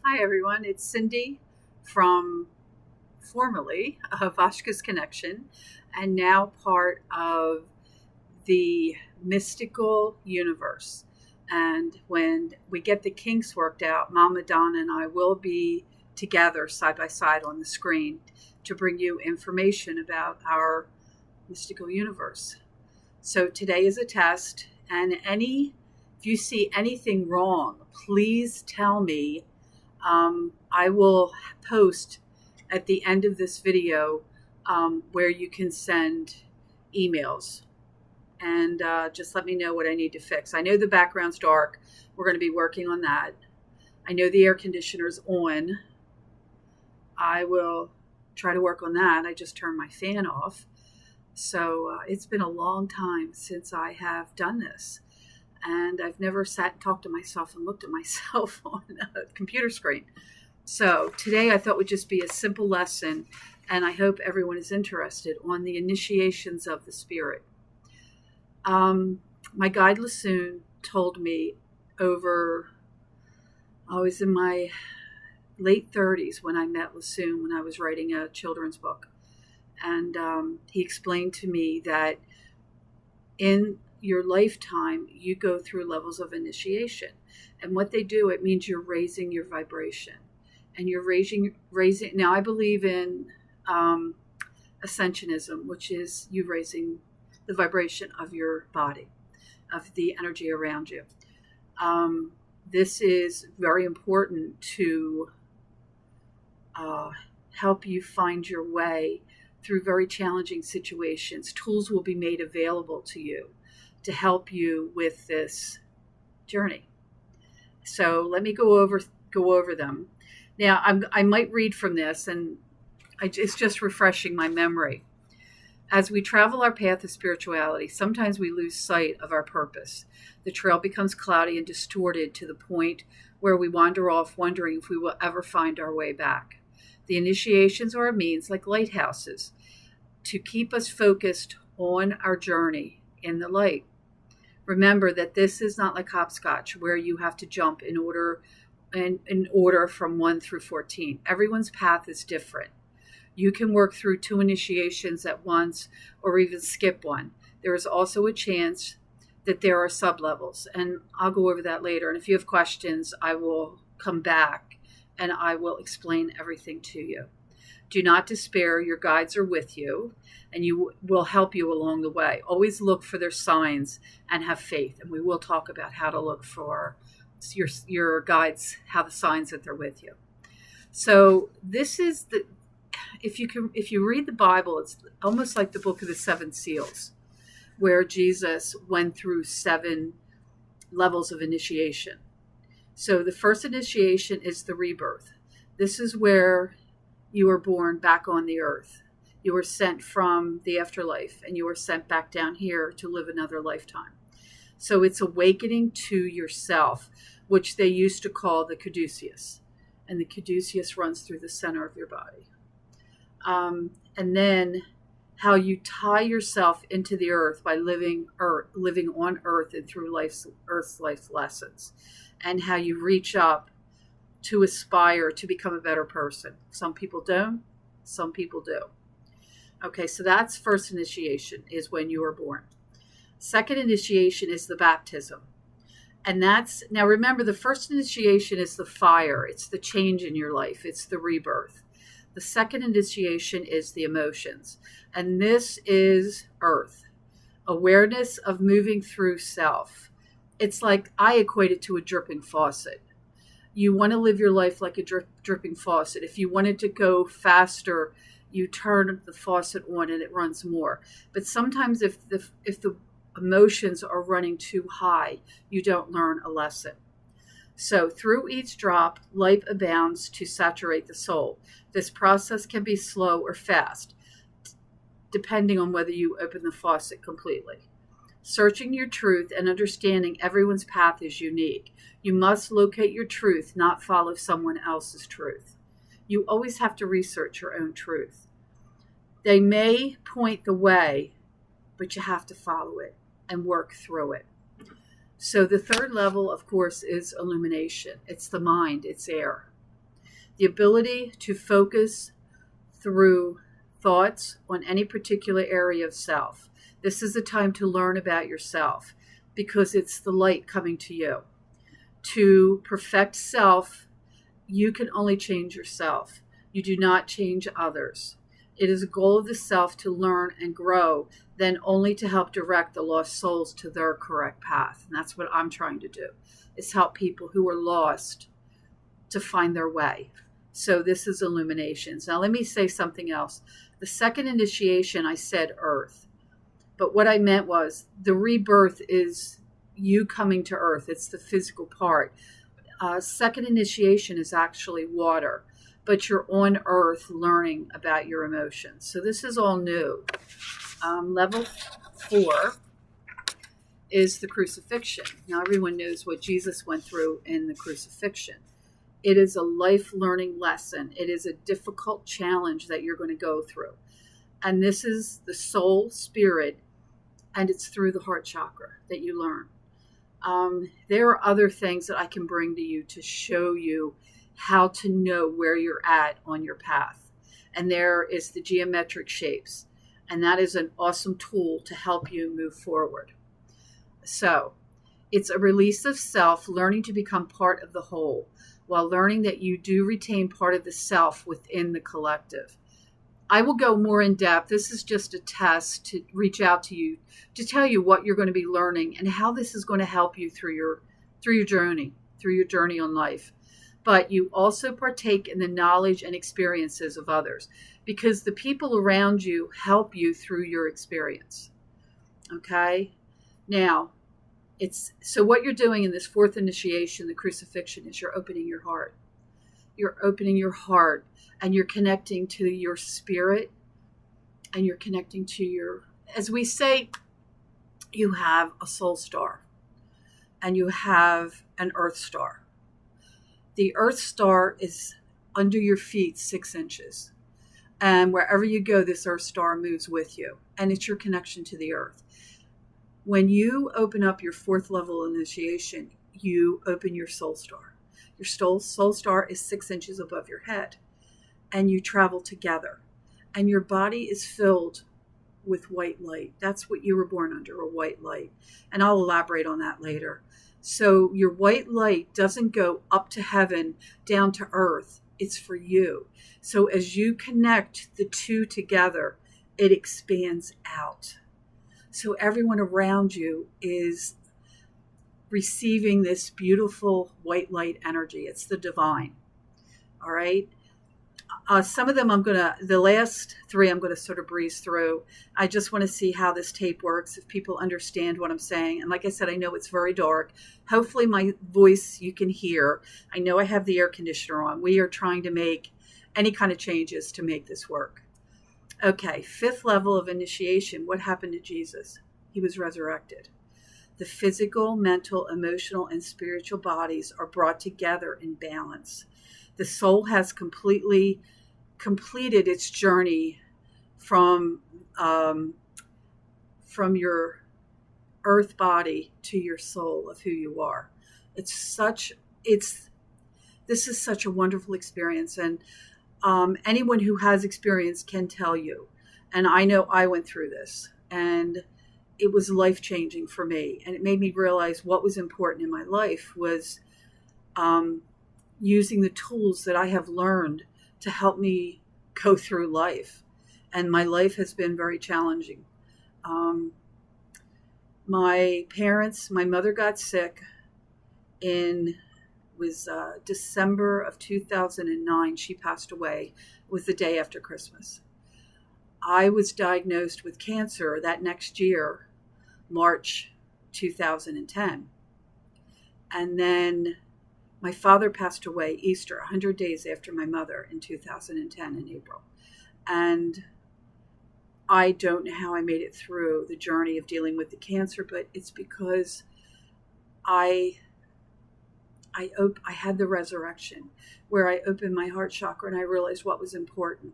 Hi, everyone. It's Cindy from formerly of Ashka's Connection and now part of the Mystical Universe. And when we get the kinks worked out, Mama Donna and I will be together side by side on the screen to bring you information about our mystical universe. So today is a test, and if you see anything wrong, please tell me. I will post at the end of this video where you can send emails and just let me know what I need to fix. I know the background's dark. We're going to be working on that. I know the air conditioner's on. I will try to work on that. I just turned my fan off. So it's been a long time since I have done this. And I've never sat and talked to myself and looked at myself on a computer screen. So today I thought would just be a simple lesson, and I hope everyone is interested on the initiations of the spirit. My guide Lassoon told me I was in my late 30s when I met Lassoon when I was writing a children's book. And he explained to me that in your lifetime, you go through levels of initiation. And what they do, it means you're raising your vibration. And you're raising. Now, I believe in ascensionism, which is you raising the vibration of your body, of the energy around you. This is very important to help you find your way through very challenging situations. Tools will be made available to you to help you with this journey. So let me go over them. Now, I might read from this, and it's just refreshing my memory. As we travel our path of spirituality, sometimes we lose sight of our purpose. The trail becomes cloudy and distorted to the point where we wander off wondering if we will ever find our way back. The initiations are a means, like lighthouses, to keep us focused on our journey in the light. Remember that this is not like hopscotch, where you have to jump in order from 1 through 14. Everyone's path is different. You can work through 2 initiations at once or even skip one. There is also a chance that there are sublevels, and I'll go over that later. And if you have questions, I will come back and I will explain everything to you. Do not despair. Your guides are with you, and you will help you along the way. Always look for their signs and have faith. And we will talk about how to look for your guides, how the signs that they're with you. So this is if you read the Bible, it's almost like the book of the 7 seals, where Jesus went through 7 levels of initiation. So the first initiation is the rebirth. This is where you are born back on the earth. You were sent from the afterlife, and you were sent back down here to live another lifetime. So it's awakening to yourself, which they used to call the caduceus. And the caduceus runs through the center of your body. And then how you tie yourself into the earth by living on earth and through earth's life lessons, and how you reach up to aspire to become a better person. Some people don't, some people do. Okay, so that's first initiation, is when you are born. Second initiation is the baptism. And now remember, the first initiation is the fire. It's the change in your life. It's the rebirth. The second initiation is the emotions. And this is earth. Awareness of moving through self. It's like, I equate it to a dripping faucet. You want to live your life like a dripping faucet. If you wanted to go faster, you turn the faucet on and it runs more. But sometimes if the emotions are running too high, you don't learn a lesson. So through each drop, light abounds to saturate the soul. This process can be slow or fast, depending on whether you open the faucet completely. Searching your truth and understanding everyone's path is unique. You must locate your truth, not follow someone else's truth. You always have to research your own truth. They may point the way, but you have to follow it and work through it. So the third level, of course, is illumination. It's the mind, it's air. The ability to focus through thoughts on any particular area of self. This is a time to learn about yourself because it's the light coming to you. To perfect self, you can only change yourself. You do not change others. It is a goal of the self to learn and grow, then only to help direct the lost souls to their correct path. And that's what I'm trying to do, is help people who are lost to find their way. So this is illuminations. Now let me say something else. The second initiation, I said earth. But what I meant was the rebirth is you coming to earth. It's the physical part. Second initiation is actually water, but you're on earth learning about your emotions. So this is all new. Level 4 is the crucifixion. Now everyone knows what Jesus went through in the crucifixion. It is a life learning lesson. It is a difficult challenge that you're going to go through. And this is the soul, spirit, and it's through the heart chakra that you learn. There are other things that I can bring to you to show you how to know where you're at on your path. And there is the geometric shapes. And that is an awesome tool to help you move forward. So it's a release of self, learning to become part of the whole, while learning that you do retain part of the self within the collective. I will go more in depth. This is just a test to reach out to you, to tell you what you're going to be learning and how this is going to help you through your journey on life. But you also partake in the knowledge and experiences of others, because the people around you help you through your experience. Okay? Now, so what you're doing in this fourth initiation, the crucifixion, is you're opening your heart. You're opening your heart and you're connecting to your spirit, and you're connecting to your, as we say, you have a soul star and you have an earth star. The earth star is under your feet 6 inches. And wherever you go, this earth star moves with you. And it's your connection to the earth. When you open up your fourth level initiation, you open your soul star. Your soul star is 6 inches above your head. And you travel together. And your body is filled with white light. That's what you were born under, a white light. And I'll elaborate on that later. So your white light doesn't go up to heaven, down to earth. It's for you. So as you connect the two together, it expands out. So everyone around you is receiving this beautiful white light energy. It's the divine. All right. Some of them the last 3 I'm going to sort of breeze through. I just want to see how this tape works, if people understand what I'm saying. And like I said, I know it's very dark. Hopefully my voice you can hear. I know I have the air conditioner on. We are trying to make any kind of changes to make this work. Okay, 5th level of initiation. What happened to Jesus? He was resurrected. The physical, mental, emotional, and spiritual bodies are brought together in balance. The soul has completed its journey from your earth body to your soul of who you are. This is such a wonderful experience, and anyone who has experience can tell you. And I know I went through this, and it was life-changing for me, and it made me realize what was important in my life was using the tools that I have learned to help me go through life. And my life has been very challenging. My mother got sick December of 2009. She passed away. It was the day after Christmas. I was diagnosed with cancer that next year, March 2010. And then my father passed away Easter, 100 days after my mother, in 2010 in April. And I don't know how I made it through the journey of dealing with the cancer, but it's because I had the resurrection where I opened my heart chakra and I realized what was important.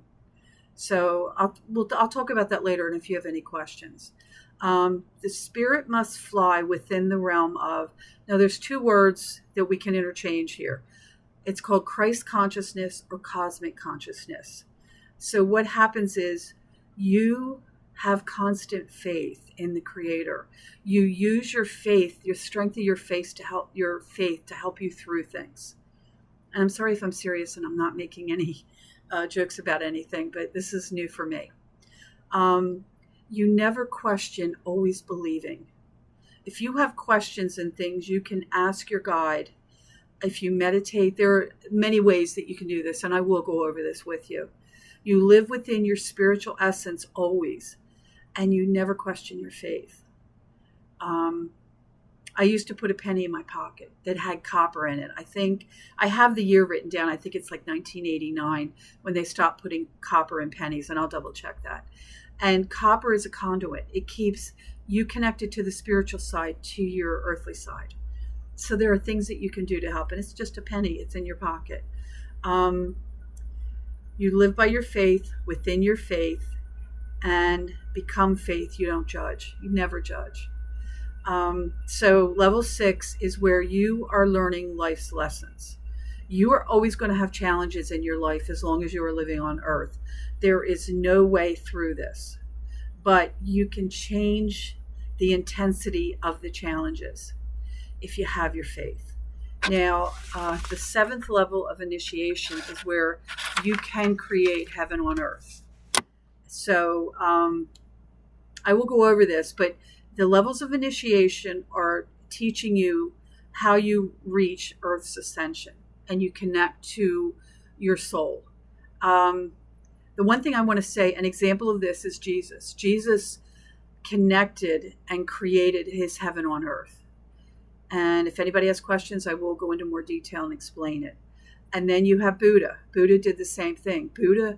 So I'll talk about that later, and if you have any questions. The spirit must fly within the realm of, now there's 2 words that we can interchange here. It's called Christ consciousness or cosmic consciousness. So what happens is you have constant faith in the Creator. You use your faith, your strength of your faith to help you through things. And I'm sorry if I'm serious and I'm not making any jokes about anything, but this is new for me. You never question, always believing. If you have questions and things, you can ask your guide. If you meditate, there are many ways that you can do this, and I will go over this with you. You live within your spiritual essence always, and you never question your faith. I used to put a penny in my pocket that had copper in it. I think I have the year written down. I think it's like 1989 when they stopped putting copper in pennies, and I'll double check that. And copper is a conduit. It keeps you connected to the spiritual side, to your earthly side. So there are things that you can do to help, and it's just a penny. It's in your pocket. You live by your faith, within your faith, and become faith. You don't judge. You never judge. So level 6 is where you are learning life's lessons. You are always going to have challenges in your life as long as you are living on earth. There is no way through this, but you can change the intensity of the challenges if you have your faith. Now, the 7th level of initiation is where you can create heaven on earth. So I will go over this, but the levels of initiation are teaching you how you reach Earth's ascension and you connect to your soul. The one thing I want to say, an example of this is Jesus. Jesus connected and created his heaven on earth. And if anybody has questions, I will go into more detail and explain it. And then you have Buddha. Buddha did the same thing. Buddha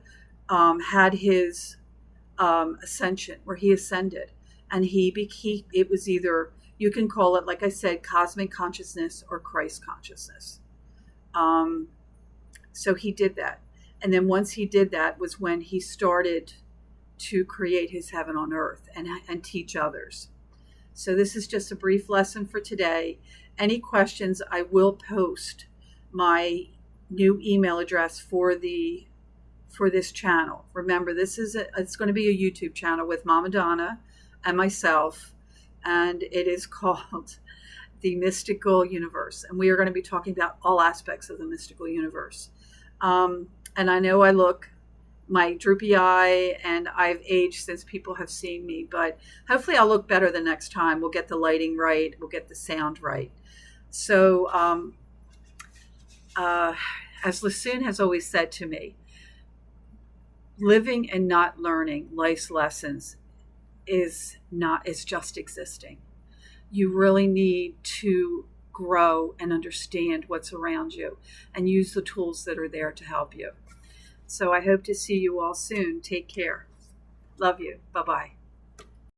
had his ascension, where he ascended. And it was either, you can call it, like I said, cosmic consciousness or Christ consciousness. So he did that. And then once he did that was when he started to create his heaven on earth and teach others. So this is just a brief lesson for today. Any questions, I will post my new email address for this channel. Remember, it's going to be a YouTube channel with Mama Donna and myself, and it is called The Mystical Universe. And we are going to be talking about all aspects of the mystical universe. And I know I look my droopy eye and I've aged since people have seen me, but hopefully I'll look better the next time. We'll get the lighting right. We'll get the sound right. So as Lassoon has always said to me, living and not learning life's lessons is just existing. You really need to grow and understand what's around you and use the tools that are there to help you. So I hope to see you all soon. Take care. Love you. Bye-bye.